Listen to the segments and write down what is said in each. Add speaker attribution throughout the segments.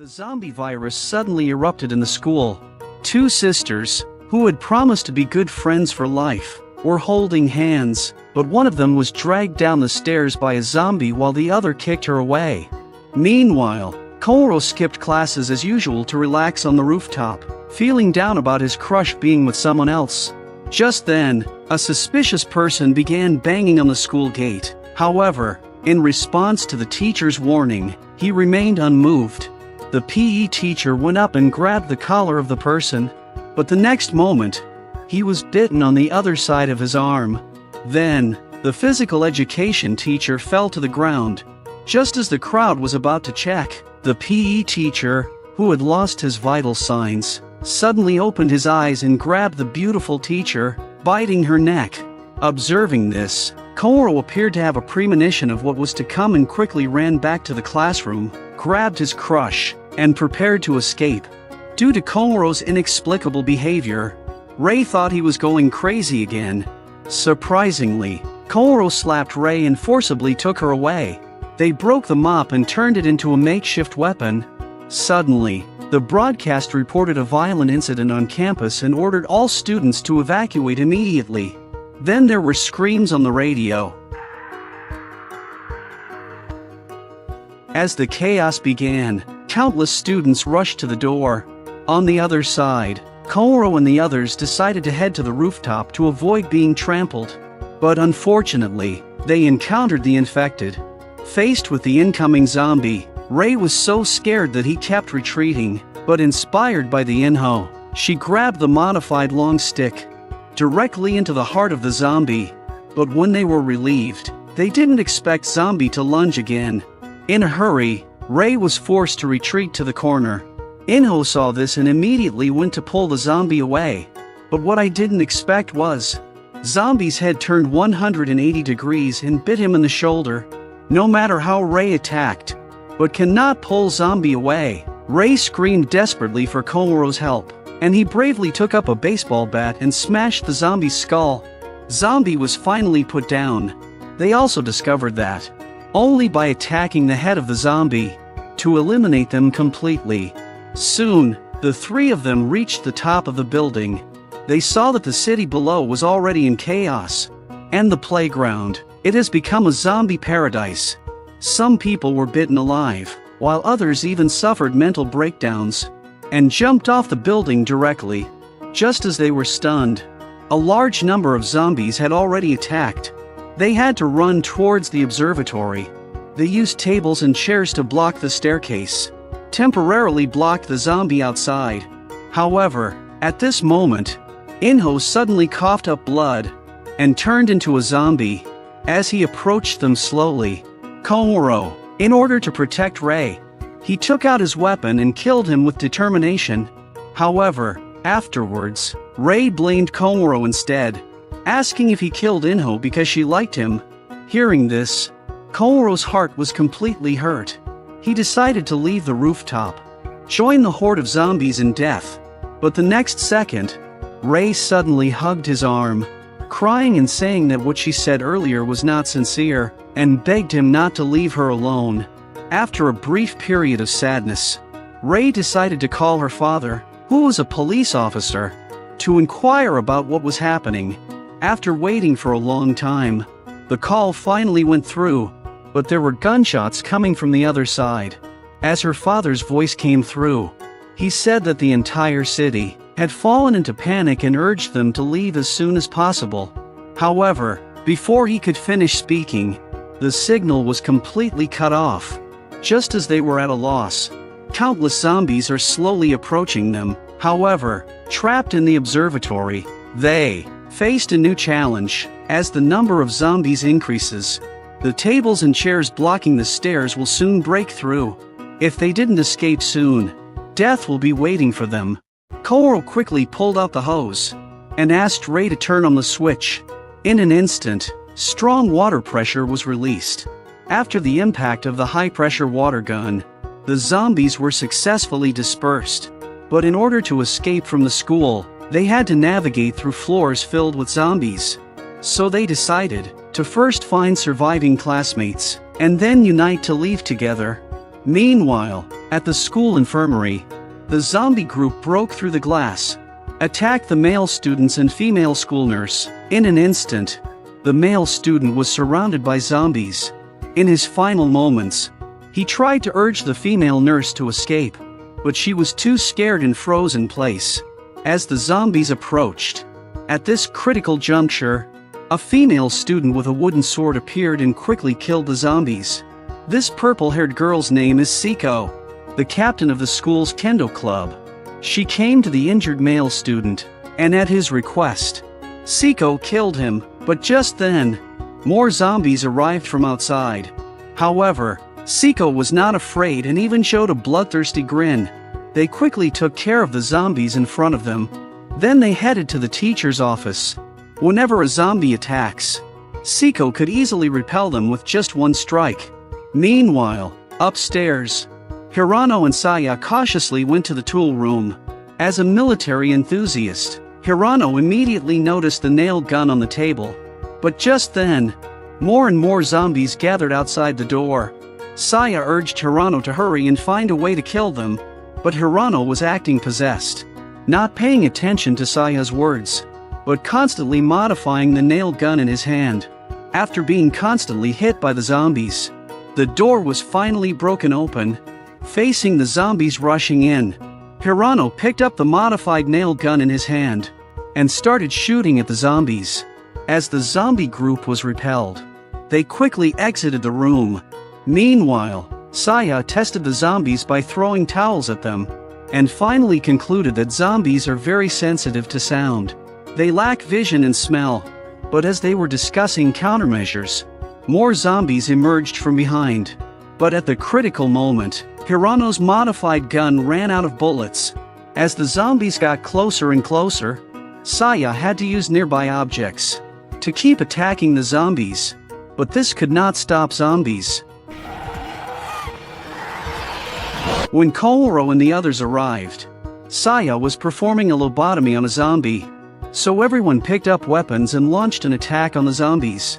Speaker 1: The zombie virus suddenly erupted in the school. Two sisters, who had promised to be good friends for life, were holding hands, but one of them was dragged down the stairs by a zombie while the other kicked her away. Meanwhile, Koro skipped classes as usual to relax on the rooftop, feeling down about his crush being with someone else. Just then, a suspicious person began banging on the school gate. However, in response to the teacher's warning, he remained unmoved. The PE teacher went up and grabbed the collar of the person, but the next moment, he was bitten on the other side of his arm. Then, the physical education teacher fell to the ground. Just as the crowd was about to check, the PE teacher, who had lost his vital signs, suddenly opened his eyes and grabbed the beautiful teacher, biting her neck. Observing this, Koro appeared to have a premonition of what was to come and quickly ran back to the classroom, grabbed his crush, and prepared to escape. Due to Koro's inexplicable behavior, Ray thought he was going crazy again. Surprisingly, Koro slapped Ray and forcibly took her away. They broke the mop and turned it into a makeshift weapon. Suddenly, the broadcast reported a violent incident on campus and ordered all students to evacuate immediately. Then there were screams on the radio. As the chaos began, countless students rushed to the door. On the other side, Koro and the others decided to head to the rooftop to avoid being trampled. But unfortunately, they encountered the infected. Faced with the incoming zombie, Ray was so scared that he kept retreating, but inspired by the Inho, she grabbed the modified long stick directly into the heart of the zombie. But when they were relieved, they didn't expect zombie to lunge again. In a hurry, Ray was forced to retreat to the corner. Inho saw this and immediately went to pull the zombie away. But what I didn't expect was, zombie's head turned 180 degrees and bit him in the shoulder. No matter how Ray attacked, but cannot pull zombie away. Ray screamed desperately for Koro's help, and he bravely took up a baseball bat and smashed the zombie's skull. Zombie was finally put down. They also discovered that, only by attacking the head of the zombie, to eliminate them completely. Soon, the three of them reached the top of the building. They saw that the city below was already in chaos. And the playground, it has become a zombie paradise. Some people were bitten alive, while others even suffered mental breakdowns, and jumped off the building directly. Just as they were stunned, a large number of zombies had already attacked. They had to run towards the observatory. They used tables and chairs to block the staircase, temporarily blocked the zombie outside. However, at this moment, Inho suddenly coughed up blood and turned into a zombie. As he approached them slowly, Koro, in order to protect Ray, he took out his weapon and killed him with determination. However, afterwards, Ray blamed Koro instead, asking if he killed Inho because she liked him. Hearing this, Koro's heart was completely hurt. He decided to leave the rooftop, join the horde of zombies in death. But the next second, Ray suddenly hugged his arm, crying and saying that what she said earlier was not sincere, and begged him not to leave her alone. After a brief period of sadness, Ray decided to call her father, who was a police officer, to inquire about what was happening. After waiting for a long time, the call finally went through, but there were gunshots coming from the other side. As her father's voice came through, he said that the entire city had fallen into panic and urged them to leave as soon as possible. However, before he could finish speaking, the signal was completely cut off. Just as they were at a loss, countless zombies are slowly approaching them. However, trapped in the observatory, they faced a new challenge. As the number of zombies increases, the tables and chairs blocking the stairs will soon break through. If they didn't escape soon, death will be waiting for them. Koro quickly pulled out the hose and asked Ray to turn on the switch. In an instant, strong water pressure was released. After the impact of the high-pressure water gun, the zombies were successfully dispersed. But in order to escape from the school, they had to navigate through floors filled with zombies. So they decided to first find surviving classmates, and then unite to leave together. Meanwhile, at the school infirmary, the zombie group broke through the glass, attacked the male students and female school nurse. In an instant, the male student was surrounded by zombies. In his final moments, he tried to urge the female nurse to escape, but she was too scared and froze in place. As the zombies approached, at this critical juncture, a female student with a wooden sword appeared and quickly killed the zombies. This purple-haired girl's name is Seiko, the captain of the school's kendo club. She came to the injured male student, and at his request, Seiko killed him, but just then, more zombies arrived from outside. However, Seiko was not afraid and even showed a bloodthirsty grin. They quickly took care of the zombies in front of them. Then they headed to the teacher's office. Whenever a zombie attacks, Seiko could easily repel them with just one strike. Meanwhile, upstairs, Hirano and Saya cautiously went to the tool room. As a military enthusiast, Hirano immediately noticed the nail gun on the table. But just then, more and more zombies gathered outside the door. Saya urged Hirano to hurry and find a way to kill them, but Hirano was acting possessed, not paying attention to Saya's words, but constantly modifying the nail gun in his hand. After being constantly hit by the zombies, the door was finally broken open. Facing the zombies rushing in, Hirano picked up the modified nail gun in his hand and started shooting at the zombies. As the zombie group was repelled, they quickly exited the room. Meanwhile, Saya tested the zombies by throwing towels at them, and finally concluded that zombies are very sensitive to sound. They lack vision and smell. But as they were discussing countermeasures, more zombies emerged from behind. But at the critical moment, Hirano's modified gun ran out of bullets. As the zombies got closer and closer, Saya had to use nearby objects to keep attacking the zombies. But this could not stop zombies. When Kouro and the others arrived, Saya was performing a lobotomy on a zombie, so everyone picked up weapons and launched an attack on the zombies.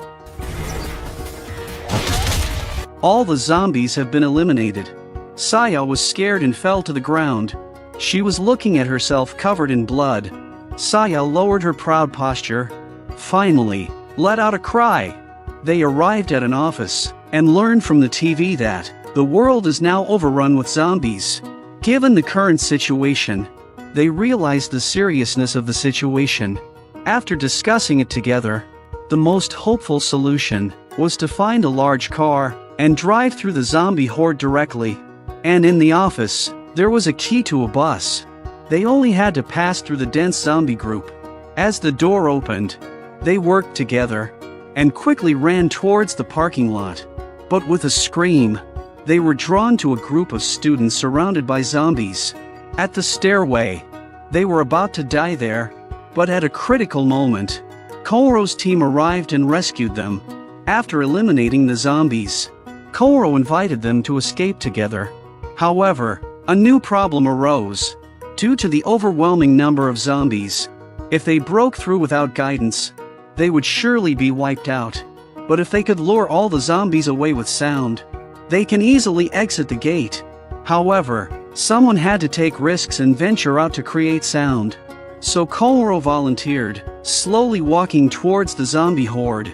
Speaker 1: All the zombies have been eliminated. Saya was scared and fell to the ground. She was looking at herself covered in blood. Saya lowered her proud posture, finally let out a cry. They arrived at an office and learned from the TV that the world is now overrun with zombies. Given the current situation, they realized the seriousness of the situation. After discussing it together, the most hopeful solution was to find a large car and drive through the zombie horde directly. And in the office, there was a key to a bus. They only had to pass through the dense zombie group. As the door opened, they worked together and quickly ran towards the parking lot. But with a scream, they were drawn to a group of students surrounded by zombies. At the stairway, they were about to die there, but at a critical moment, Kouro's team arrived and rescued them. After eliminating the zombies, Kouro invited them to escape together. However, a new problem arose. Due to the overwhelming number of zombies, if they broke through without guidance, they would surely be wiped out. But if they could lure all the zombies away with sound, they can easily exit the gate. However, someone had to take risks and venture out to create sound. So Kouro volunteered, slowly walking towards the zombie horde.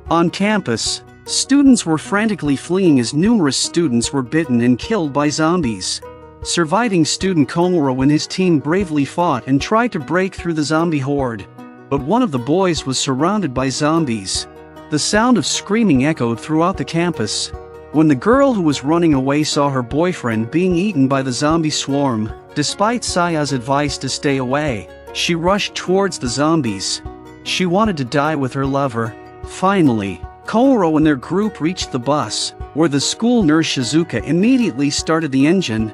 Speaker 1: On campus, students were frantically fleeing as numerous students were bitten and killed by zombies. Surviving student Kouro and his team bravely fought and tried to break through the zombie horde. But one of the boys was surrounded by zombies. The sound of screaming echoed throughout the campus. When the girl who was running away saw her boyfriend being eaten by the zombie swarm, despite Saya's advice to stay away, she rushed towards the zombies. She wanted to die with her lover. Finally, Kouro and their group reached the bus, where the school nurse Shizuka immediately started the engine.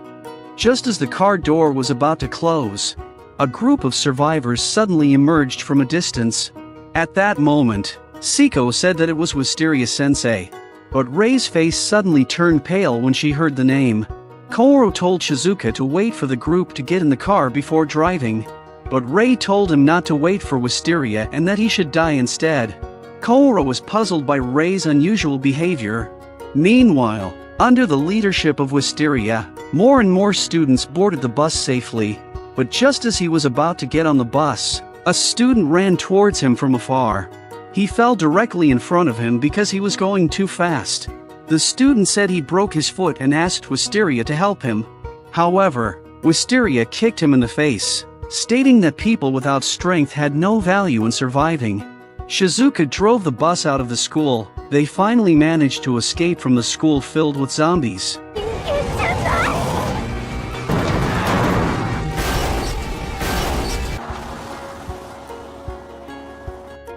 Speaker 1: Just as the car door was about to close, a group of survivors suddenly emerged from a distance. At that moment, Seiko said that it was Wisteria-sensei. But Rei's face suddenly turned pale when she heard the name. Kouro told Shizuka to wait for the group to get in the car before driving. But Rei told him not to wait for Wisteria and that he should die instead. Kouro was puzzled by Rei's unusual behavior. Meanwhile, Under the leadership of Wisteria, more and more students boarded the bus safely. But just as he was about to get on the bus, a student ran towards him from afar. He fell directly in front of him because he was going too fast. The student said he broke his foot and asked Wisteria to help him. However, Wisteria kicked him in the face, stating that people without strength had no value in surviving. Shizuka drove the bus out of the school. They finally managed to escape from the school filled with zombies.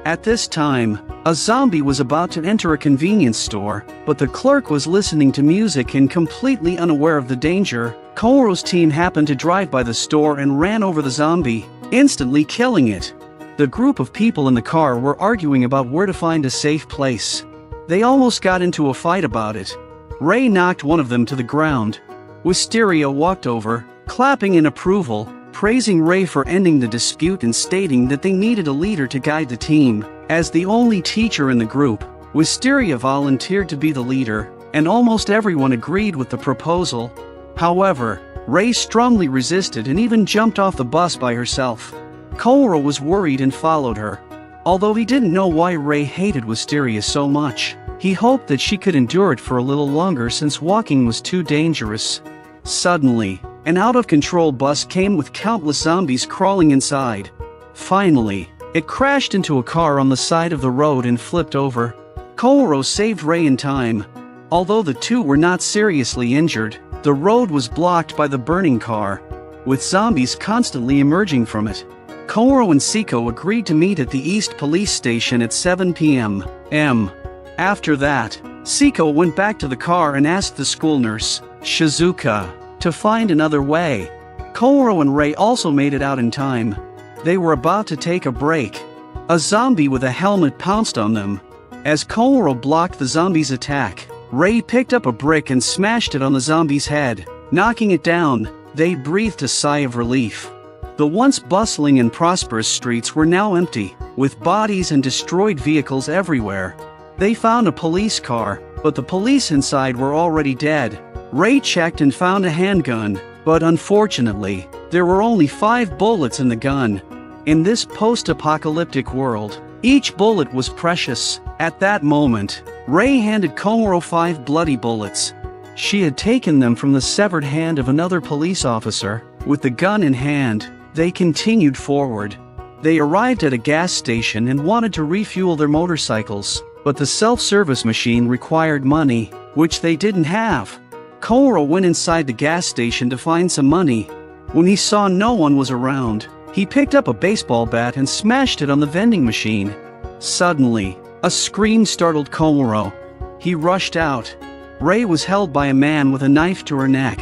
Speaker 1: At this time, a zombie was about to enter a convenience store, but the clerk was listening to music and completely unaware of the danger. Komaro's team happened to drive by the store and ran over the zombie, instantly killing it. The group of people in the car were arguing about where to find a safe place. They almost got into a fight about it. Ray knocked one of them to the ground. Wisteria walked over, clapping in approval, praising Ray for ending the dispute and stating that they needed a leader to guide the team. As the only teacher in the group, Wisteria volunteered to be the leader, and almost everyone agreed with the proposal. However, Ray strongly resisted and even jumped off the bus by herself. Komuro was worried and followed her. Although he didn't know why Ray hated Wisteria so much, he hoped that she could endure it for a little longer since walking was too dangerous. Suddenly, an out-of-control bus came with countless zombies crawling inside. Finally, it crashed into a car on the side of the road and flipped over. Komuro saved Ray in time. Although the two were not seriously injured, the road was blocked by the burning car, with zombies constantly emerging from it. Komuro and Seiko agreed to meet at the East Police Station at 7 p.m. After that, Seiko went back to the car and asked the school nurse, Shizuka, to find another way. Komuro and Ray also made it out in time. They were about to take a break. A zombie with a helmet pounced on them. As Komuro blocked the zombie's attack, Ray picked up a brick and smashed it on the zombie's head. Knocking it down, they breathed a sigh of relief. The once bustling and prosperous streets were now empty, with bodies and destroyed vehicles everywhere. They found a police car, but the police inside were already dead. Ray checked and found a handgun, but unfortunately, there were only 5 bullets in the gun. In this post-apocalyptic world, each bullet was precious. At that moment, Ray handed Komuro 5 bloody bullets. She had taken them from the severed hand of another police officer. With the gun in hand, they continued forward. They arrived at a gas station and wanted to refuel their motorcycles, but the self-service machine required money, which they didn't have. Komuro went inside the gas station to find some money. When he saw no one was around, he picked up a baseball bat and smashed it on the vending machine. Suddenly, a scream startled Komuro. He rushed out. Ray was held by a man with a knife to her neck.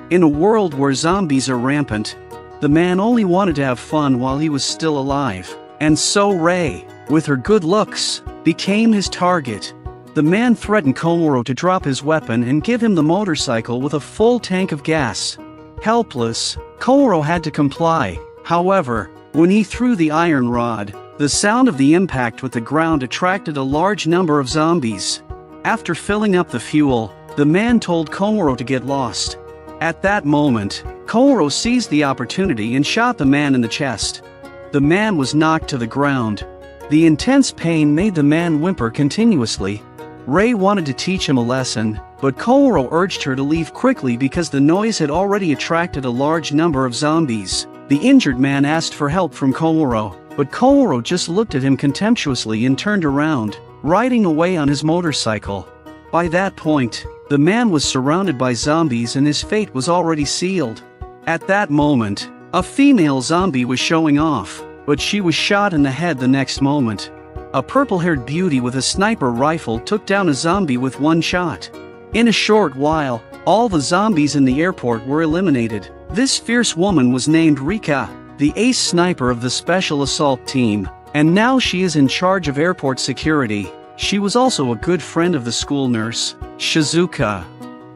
Speaker 1: In a world where zombies are rampant, the man only wanted to have fun while he was still alive. And so Ray, with her good looks, became his target. The man threatened Komuro to drop his weapon and give him the motorcycle with a full tank of gas. Helpless, Komuro had to comply. However, when he threw the iron rod, the sound of the impact with the ground attracted a large number of zombies. After filling up the fuel, the man told Komuro to get lost. At that moment, Komuro seized the opportunity and shot the man in the chest. The man was knocked to the ground. The intense pain made the man whimper continuously. Ray wanted to teach him a lesson, but Komuro urged her to leave quickly because the noise had already attracted a large number of zombies. The injured man asked for help from Komuro, but Komuro just looked at him contemptuously and turned around, riding away on his motorcycle. By that point, the man was surrounded by zombies and his fate was already sealed. At that moment, a female zombie was showing off, but she was shot in the head the next moment. A purple-haired beauty with a sniper rifle took down a zombie with one shot. In a short while, all the zombies in the airport were eliminated. This fierce woman was named Rika, the ace sniper of the Special Assault Team, and now she is in charge of airport security. She was also a good friend of the school nurse, Shizuka.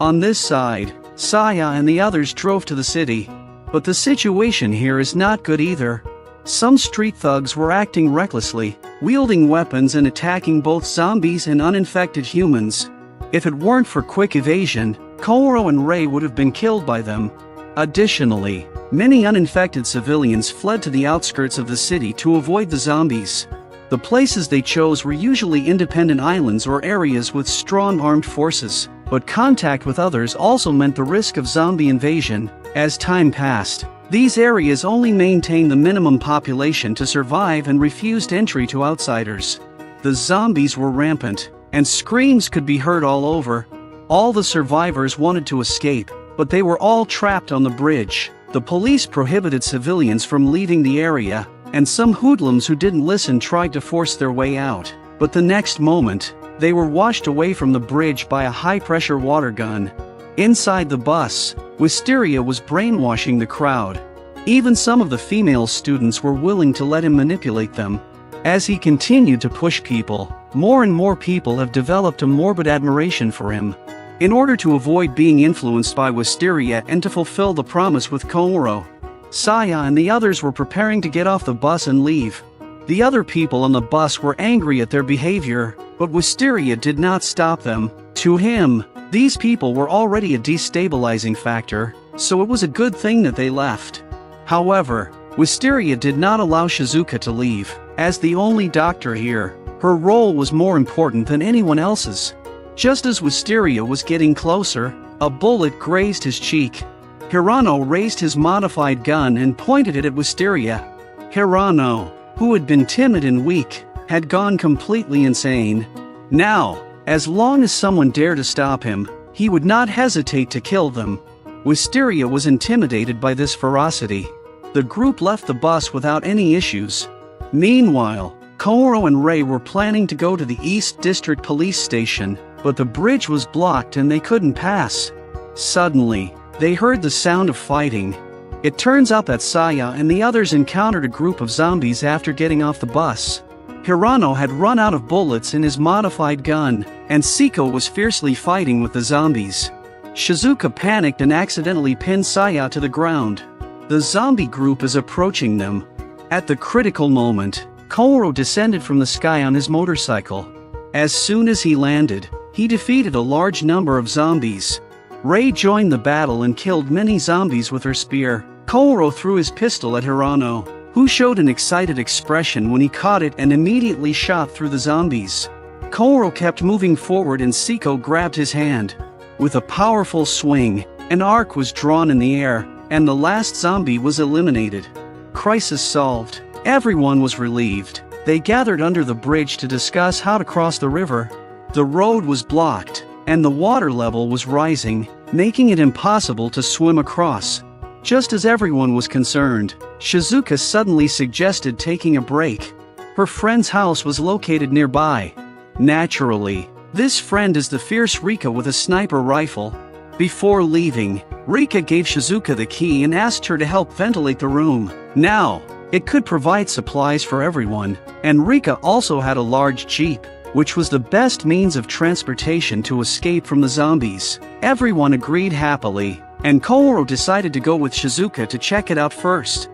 Speaker 1: On this side, Saya and the others drove to the city. But the situation here is not good either. Some street thugs were acting recklessly, wielding weapons and attacking both zombies and uninfected humans. If it weren't for quick evasion, Koro and Ray would have been killed by them. Additionally, many uninfected civilians fled to the outskirts of the city to avoid the zombies. The places they chose were usually independent islands or areas with strong armed forces, but contact with others also meant the risk of zombie invasion. As time passed, these areas only maintained the minimum population to survive and refused entry to outsiders. The zombies were rampant, and screams could be heard all over. All the survivors wanted to escape, but they were all trapped on the bridge. The police prohibited civilians from leaving the area, and some hoodlums who didn't listen tried to force their way out. But the next moment, they were washed away from the bridge by a high-pressure water gun. Inside the bus, Wisteria was brainwashing the crowd. Even some of the female students were willing to let him manipulate them. As he continued to push people, more and more people have developed a morbid admiration for him. In order to avoid being influenced by Wisteria and to fulfill the promise with Koro, Saya and the others were preparing to get off the bus and leave. The other people on the bus were angry at their behavior, but Wisteria did not stop them. To him, these people were already a destabilizing factor, so it was a good thing that they left. However, Wisteria did not allow Shizuka to leave. As the only doctor here, her role was more important than anyone else's. Just as Wisteria was getting closer, a bullet grazed his cheek. Hirano raised his modified gun and pointed it at Wisteria. Hirano, who had been timid and weak, had gone completely insane. Now, as long as someone dared to stop him, he would not hesitate to kill them. Wisteria was intimidated by this ferocity. The group left the bus without any issues. Meanwhile, Koro and Ray were planning to go to the East District Police Station, but the bridge was blocked and they couldn't pass. Suddenly, they heard the sound of fighting. It turns out that Saya and the others encountered a group of zombies after getting off the bus. Hirano had run out of bullets in his modified gun, and Siko was fiercely fighting with the zombies. Shizuka panicked and accidentally pinned Saya to the ground. The zombie group is approaching them. At the critical moment, Koro descended from the sky on his motorcycle. As soon as he landed, he defeated a large number of zombies. Ray joined the battle and killed many zombies with her spear. Koro threw his pistol at Hirano, who showed an excited expression when he caught it and immediately shot through the zombies. Koro kept moving forward and Siko grabbed his hand. With a powerful swing, an arc was drawn in the air, and the last zombie was eliminated. Crisis solved. Everyone was relieved. They gathered under the bridge to discuss how to cross the river. The road was blocked, and the water level was rising, making it impossible to swim across. Just as everyone was concerned, Shizuka suddenly suggested taking a break. Her friend's house was located nearby. Naturally, this friend is the fierce Rika with a sniper rifle. Before leaving, Rika gave Shizuka the key and asked her to help ventilate the room. Now, it could provide supplies for everyone, and Rika also had a large jeep, which was the best means of transportation to escape from the zombies. Everyone agreed happily, and Koro decided to go with Shizuka to check it out first.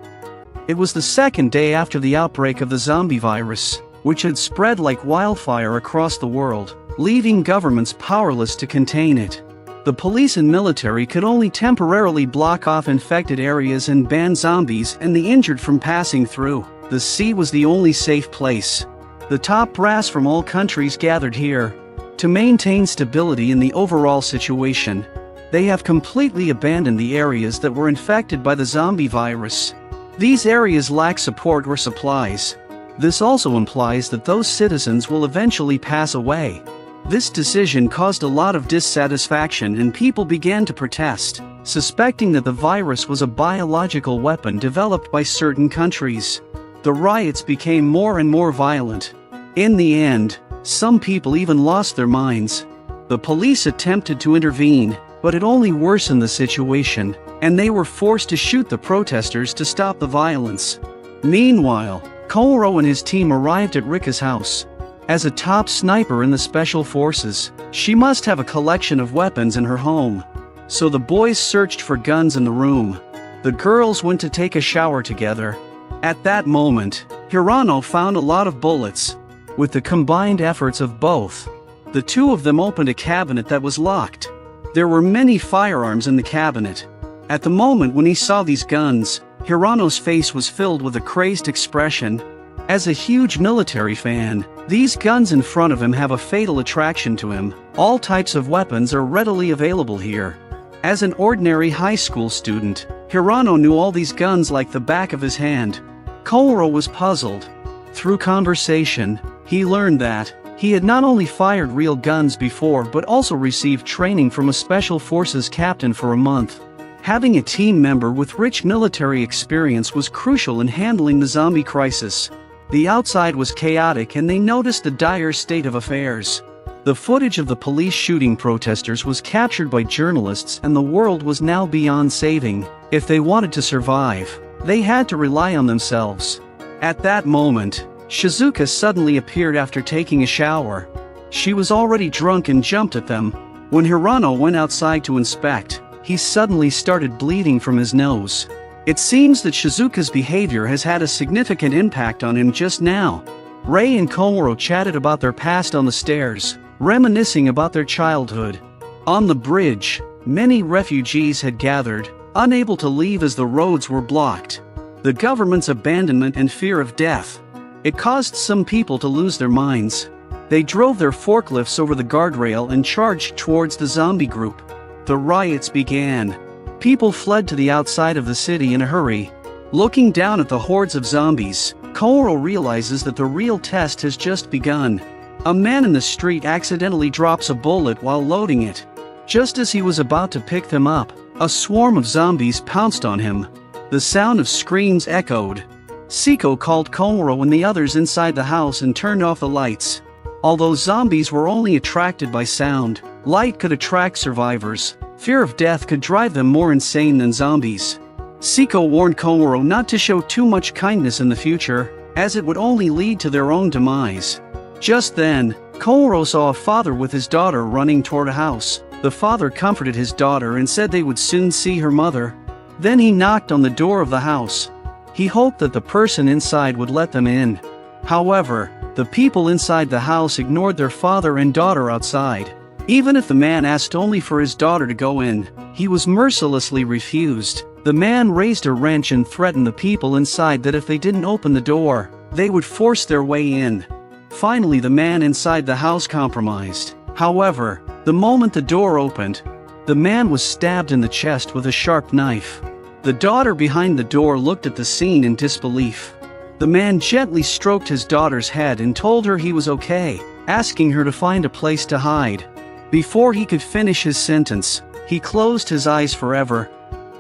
Speaker 1: It was the second day after the outbreak of the zombie virus, which had spread like wildfire across the world, leaving governments powerless to contain it. The police and military could only temporarily block off infected areas and ban zombies and the injured from passing through. The sea was the only safe place. The top brass from all countries gathered here to maintain stability in the overall situation. They have completely abandoned the areas that were infected by the zombie virus. These areas lack support or supplies. This also implies that those citizens will eventually pass away. This decision caused a lot of dissatisfaction and people began to protest, suspecting that the virus was a biological weapon developed by certain countries. The riots became more and more violent. In the end, some people even lost their minds. The police attempted to intervene, but it only worsened the situation, and they were forced to shoot the protesters to stop the violence. Meanwhile, Koro and his team arrived at Rika's house. As a top sniper in the special forces, she must have a collection of weapons in her home. So the boys searched for guns in the room. The girls went to take a shower together. At that moment, Hirano found a lot of bullets. With the combined efforts of both, The two of them opened a cabinet that was locked. There were many firearms in the cabinet. At the moment when he saw these guns, Hirano's face was filled with a crazed expression. As a huge military fan, these guns in front of him have a fatal attraction to him. All types of weapons are readily available here. As an ordinary high school student, Hirano knew all these guns like the back of his hand. Kohoro was puzzled. Through conversation, he learned that he had not only fired real guns before but also received training from a special forces captain for a month. Having a team member with rich military experience was crucial in handling the zombie crisis. The outside was chaotic and they noticed the dire state of affairs. The footage of the police shooting protesters was captured by journalists and the world was now beyond saving. If they wanted to survive, they had to rely on themselves. At that moment, Shizuka suddenly appeared after taking a shower. She was already drunk and jumped at them. When Hirano went outside to inspect, he suddenly started bleeding from his nose. It seems that Shizuka's behavior has had a significant impact on him just now. Rei and Kohoro chatted about their past on the stairs, reminiscing about their childhood. On the bridge, many refugees had gathered, unable to leave as the roads were blocked. The government's abandonment and fear of death. It caused some people to lose their minds. They drove their forklifts over the guardrail and charged towards the zombie group. The riots began. People fled to the outside of the city in a hurry. Looking down at the hordes of zombies, Kohoro realizes that the real test has just begun. A man in the street accidentally drops a bullet while loading it. Just as he was about to pick them up, a swarm of zombies pounced on him. The sound of screams echoed. Siko called Kohoro and the others inside the house and turned off the lights. Although zombies were only attracted by sound, light could attract survivors. Fear of death could drive them more insane than zombies. Siko warned Kohoro not to show too much kindness in the future, as it would only lead to their own demise. Just then, Kohoro saw a father with his daughter running toward a house. The father comforted his daughter and said they would soon see her mother. Then he knocked on the door of the house. He hoped that the person inside would let them in. However, the people inside the house ignored their father and daughter outside. Even if the man asked only for his daughter to go in, he was mercilessly refused. The man raised a wrench and threatened the people inside that if they didn't open the door, they would force their way in. Finally, the man inside the house compromised. However, the moment the door opened, the man was stabbed in the chest with a sharp knife. The daughter behind the door looked at the scene in disbelief. The man gently stroked his daughter's head and told her he was okay, asking her to find a place to hide. Before he could finish his sentence, he closed his eyes forever.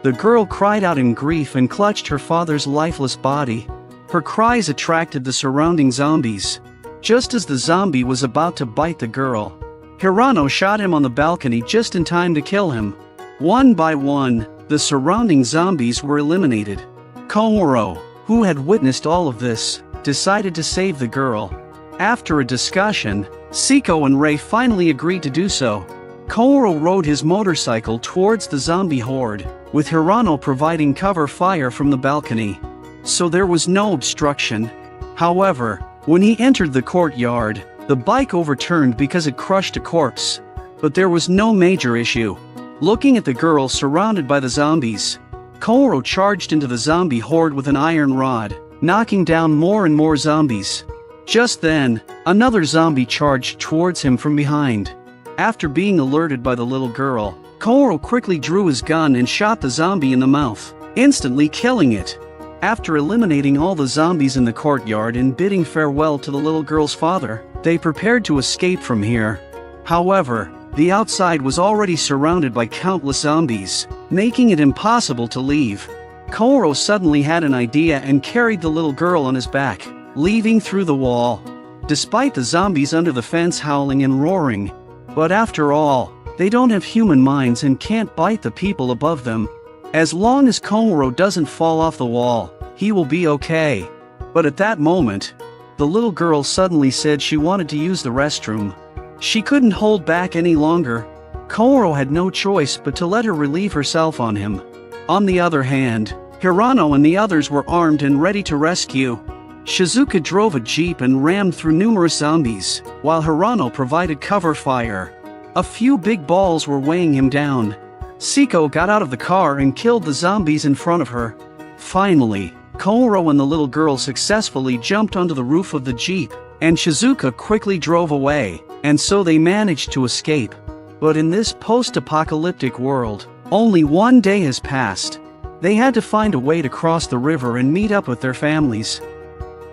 Speaker 1: The girl cried out in grief and clutched her father's lifeless body. Her cries attracted the surrounding zombies. Just as the zombie was about to bite the girl, Hirano shot him on the balcony just in time to kill him. One by one, the surrounding zombies were eliminated. Kohoro, who had witnessed all of this, decided to save the girl. After a discussion, Siko and Rei finally agreed to do so. Kohoro rode his motorcycle towards the zombie horde, with Hirano providing cover fire from the balcony. So there was no obstruction. However, when he entered the courtyard, the bike overturned because it crushed a corpse. But there was no major issue. Looking at the girl surrounded by the zombies, Kohoro charged into the zombie horde with an iron rod, knocking down more and more zombies. Just then, another zombie charged towards him from behind. After being alerted by the little girl, Kohoro quickly drew his gun and shot the zombie in the mouth, instantly killing it. After eliminating all the zombies in the courtyard and bidding farewell to the little girl's father, they prepared to escape from here. However, the outside was already surrounded by countless zombies, making it impossible to leave. Kohoro suddenly had an idea and carried the little girl on his back, leaving through the wall. Despite the zombies under the fence howling and roaring. But after all, they don't have human minds and can't bite the people above them. As long as Kohoro doesn't fall off the wall, he will be okay. But at that moment, the little girl suddenly said she wanted to use the restroom. She couldn't hold back any longer. Kohoro had no choice but to let her relieve herself on him. On the other hand, Hirano and the others were armed and ready to rescue. Shizuka drove a jeep and rammed through numerous zombies, while Hirano provided cover fire. A few big balls were weighing him down. Siko got out of the car and killed the zombies in front of her. Finally, Kohoro and the little girl successfully jumped onto the roof of the jeep, and Shizuka quickly drove away, and so they managed to escape. But in this post-apocalyptic world, only one day has passed. They had to find a way to cross the river and meet up with their families.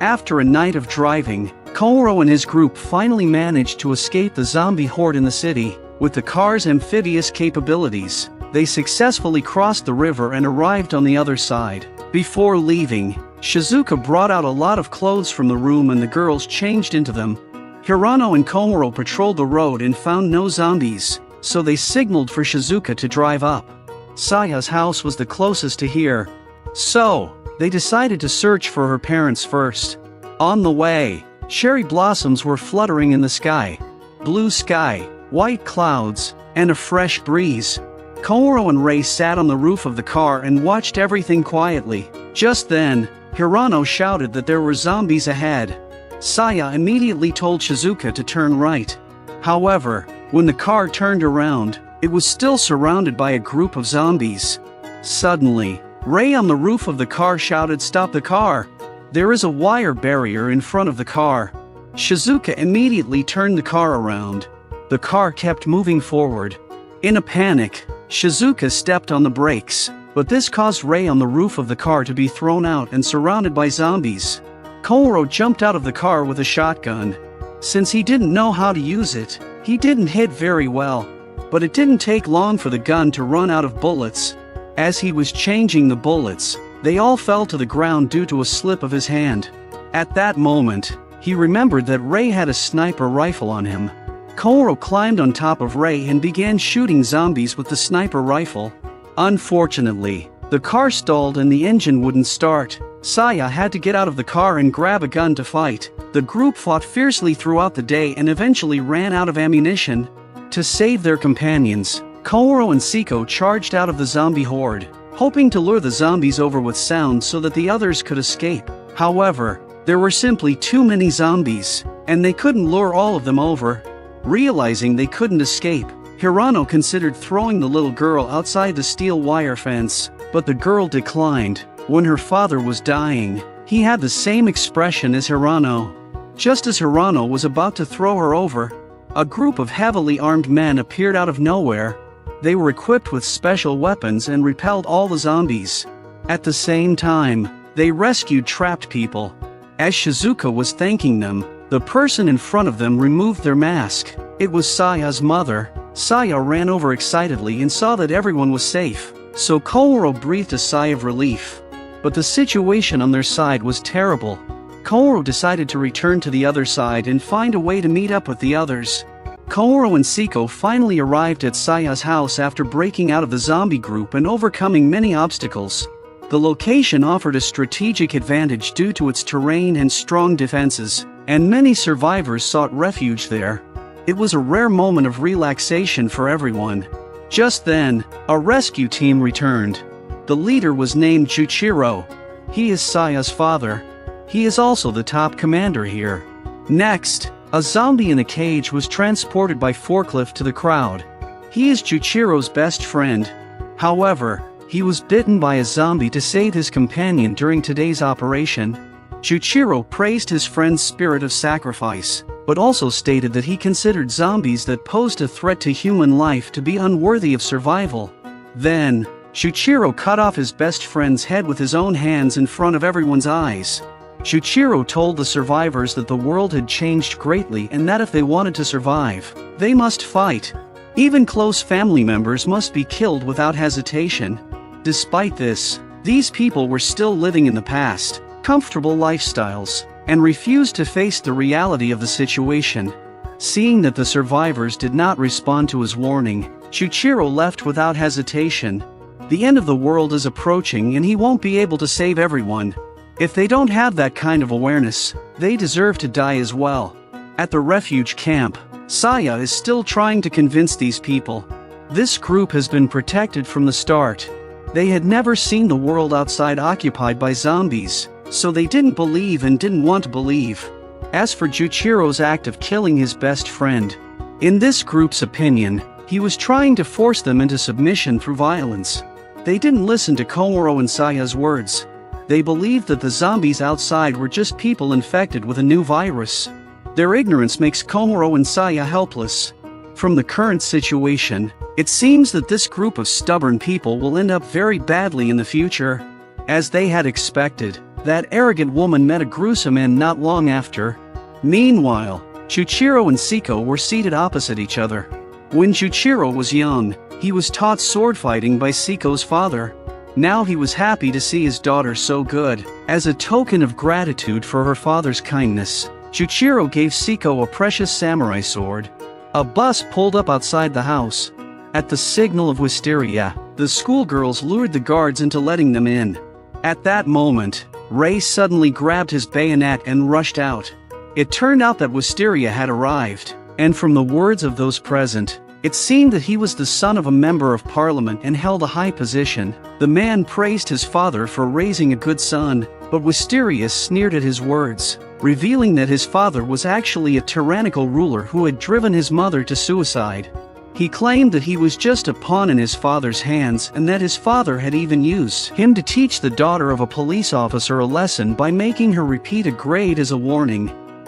Speaker 1: After a night of driving, Kohoro and his group finally managed to escape the zombie horde in the city. With the car's amphibious capabilities, they successfully crossed the river and arrived on the other side. Before leaving, Shizuka brought out a lot of clothes from the room and the girls changed into them. Hirano and Kohoro patrolled the road and found no zombies, so they signaled for Shizuka to drive up. Saya's house was the closest to here, so they decided to search for her parents first. On the way, cherry blossoms were fluttering in the sky. Blue sky, white clouds, and a fresh breeze. Kohoro and Rei sat on the roof of the car and watched everything quietly. Just then, Hirano shouted that there were zombies ahead. Saya immediately told Shizuka to turn right. However, when the car turned around, it was still surrounded by a group of zombies. Suddenly, Rei on the roof of the car shouted, "Stop the car! There is a wire barrier in front of the car." Shizuka immediately turned the car around. The car kept moving forward. In a panic, Shizuka stepped on the brakes, but this caused Rei on the roof of the car to be thrown out and surrounded by zombies. Kohoro jumped out of the car with a shotgun. Since he didn't know how to use it, he didn't hit very well. But it didn't take long for the gun to run out of bullets. As he was changing the bullets, they all fell to the ground due to a slip of his hand. At that moment, he remembered that Rei had a sniper rifle on him. Kohoro climbed on top of Rei and began shooting zombies with the sniper rifle. Unfortunately, the car stalled and the engine wouldn't start. Saya had to get out of the car and grab a gun to fight. The group fought fiercely throughout the day and eventually ran out of ammunition. To save their companions, Kohoro and Siko charged out of the zombie horde, hoping to lure the zombies over with sound so that the others could escape. However, there were simply too many zombies, and they couldn't lure all of them over. Realizing they couldn't escape, Hirano considered throwing the little girl outside the steel wire fence, but the girl declined. When her father was dying, he had the same expression as Hirano. Just as Hirano was about to throw her over, a group of heavily armed men appeared out of nowhere. They were equipped with special weapons and repelled all the zombies. At the same time, they rescued trapped people. As Shizuka was thanking them, the person in front of them removed their mask. It was Saya's mother. Saya ran over excitedly and saw that everyone was safe, so Kohoro breathed a sigh of relief. But the situation on their side was terrible. Kohoro decided to return to the other side and find a way to meet up with the others. Kohoro and Siko finally arrived at Saya's house after breaking out of the zombie group and overcoming many obstacles. The location offered a strategic advantage due to its terrain and strong defenses, and many survivors sought refuge there. It was a rare moment of relaxation for everyone. Just then, a rescue team returned. The leader was named Juichiro. He is Saya's father. He is also the top commander here. Next, a zombie in a cage was transported by forklift to the crowd. He is Juichiro's best friend. However, he was bitten by a zombie to save his companion during today's operation. Juichiro praised his friend's spirit of sacrifice, but also stated that he considered zombies that posed a threat to human life to be unworthy of survival. Then, Juichiro cut off his best friend's head with his own hands in front of everyone's eyes. Juichiro told the survivors that the world had changed greatly and that if they wanted to survive, they must fight. Even close family members must be killed without hesitation. Despite this, these people were still living in the past, comfortable lifestyles, and refused to face the reality of the situation. Seeing that the survivors did not respond to his warning, Juichiro left without hesitation. The end of the world is approaching and he won't be able to save everyone. If they don't have that kind of awareness, they deserve to die as well. At the refuge camp, Saya is still trying to convince these people. This group has been protected from the start. They had never seen the world outside occupied by zombies. so they didn't believe and didn't want to believe. As for Juichiro's act of killing his best friend, in this group's opinion, he was trying to force them into submission through violence. They didn't listen to Komuro and Saya's words. They believed that the zombies outside were just people infected with a new virus. Their ignorance makes Komuro and Saya helpless. From the current situation, it seems that this group of stubborn people will end up very badly in the future. As they had expected, that arrogant woman met a gruesome end not long after. Meanwhile, Juichiro and Siko were seated opposite each other. When Juichiro was young, he was taught sword fighting by Siko's father. Now he was happy to see his daughter so good. As a token of gratitude for her father's kindness, Juichiro gave Siko a precious samurai sword. A bus pulled up outside the house. At the signal of Wisteria, the schoolgirls lured the guards into letting them in. At that moment, Ray suddenly grabbed his bayonet and rushed out. It turned out that Wisteria had arrived, and from the words of those present, it seemed that he was the son of a member of parliament and held a high position. The man praised his father for raising a good son, but Wisteria sneered at his words, revealing that his father was actually a tyrannical ruler who had driven his mother to suicide. He claimed that he was just a pawn in his father's hands and that his father had even used him to teach the daughter of a police officer a lesson by making her repeat a grade as a warning.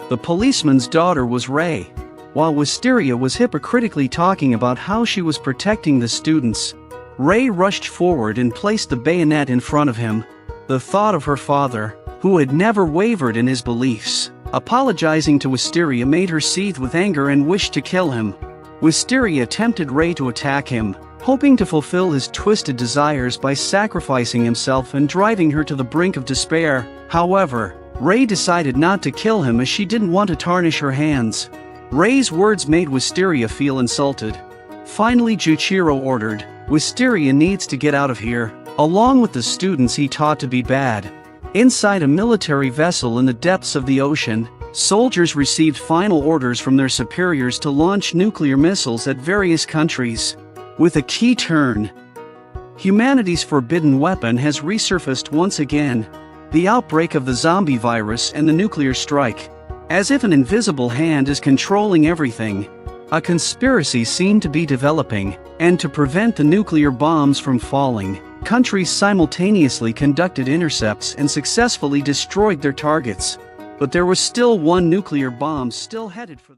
Speaker 1: The policeman's daughter was Ray. While Wisteria was hypocritically talking about how she was protecting the students, Ray rushed forward and placed the bayonet in front of him. The thought of her father, who had never wavered in his beliefs, apologizing to Wisteria made her seethe with anger and wished to kill him. Wisteria tempted Ray to attack him, hoping to fulfill his twisted desires by sacrificing himself and driving her to the brink of despair. However, Ray decided not to kill him as she didn't want to tarnish her hands. Ray's words made Wisteria feel insulted. Finally, Juichiro ordered, "Wisteria needs to get out of here, along with the students he taught to be bad." Inside a military vessel in the depths of the ocean, soldiers received final orders from their superiors to launch nuclear missiles at various countries. With a key turn, humanity's forbidden weapon has resurfaced once again. The outbreak of the zombie virus and the nuclear strike. As if an invisible hand is controlling everything, a conspiracy seemed to be developing, and to prevent the nuclear bombs from falling, countries simultaneously conducted intercepts and successfully destroyed their targets. But there was still one nuclear bomb still headed for